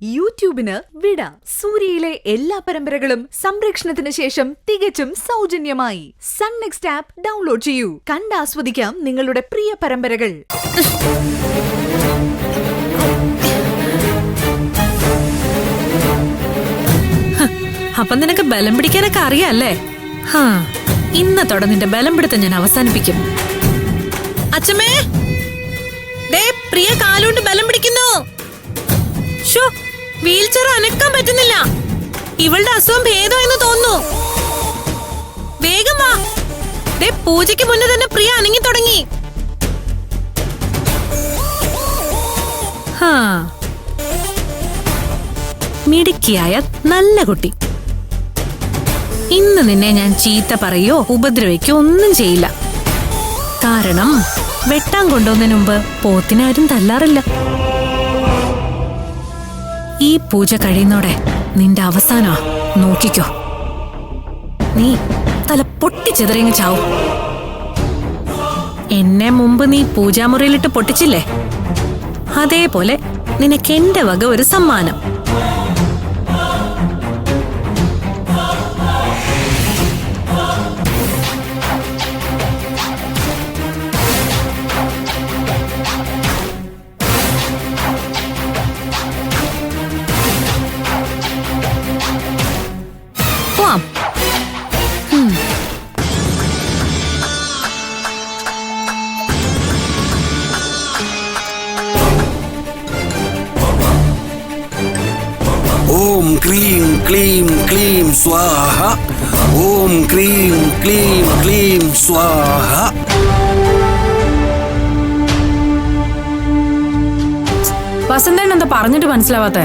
യൂട്യൂബിന് വിട. സൂര്യയിലെ എല്ലാ പരമ്പരകളും സംരക്ഷണത്തിന് ശേഷം തികച്ചും സൗജന്യമായി സൺ നെക്സ്റ്റ് ആപ്പ് ഡൗൺലോഡ് ചെയ്യൂ. കണ്ടാസ്വദിക്കാം നിങ്ങളുടെ പ്രിയ പരമ്പരകൾ. അപ്പൊ നിനക്ക് ബലം പിടിക്കാനൊക്കെ അറിയാല്ലേ? ഇന്നത്തോടെ നിന്റെ ബലം പിടുത്തം ഞാൻ അവസാനിപ്പിക്കും. അച്ഛമ്മേ, പ്രിയ കാലുകൊണ്ട് ബലം പിടിക്കുന്നു. വീൽ ചെയർ അനക്കാൻ പറ്റുന്നില്ല. ഇവളുടെ അസുഖം ഭേദമെന്ന് തോന്നുന്നു. വേഗം വാ. പൂജയ്ക്ക് മുന്നേ തന്നെ പ്രിയ അനങ്ങി തുടങ്ങി. മിടുക്കിയായ നല്ല കുട്ടി. ഇന്ന് നിന്നെ ഞാൻ ചീത്ത പറയോ ഉപദ്രവിക്കോ ഒന്നും ചെയ്യില്ല. കാരണം വെട്ടാൻ കൊണ്ടുവന്നതിന് മുമ്പ് പോത്തിനാരും തല്ലാറില്ല. ഈ പൂജ കഴിയുന്നോടെ നിന്റെ അവസാനമാ, നോക്കിക്കോ. നീ തല പൊട്ടിച്ചെതറിയങ്ങ് ചാവും. എന്നെ മുമ്പ് നീ പൂജാമുറിയിലിട്ട് പൊട്ടിച്ചില്ലേ, അതേപോലെ നിനക്ക് എന്റെ വക ഒരു സമ്മാനം. ഓം ക്ലീം ക്ലീം ക്ലീം സ്വാഹ. ഓം ക്ലീം ക്ലീം ക്ലീം സ്വാഹ. വസന്തൻ എന്താ പറഞ്ഞിട്ട് മനസ്സിലാവാത്ത?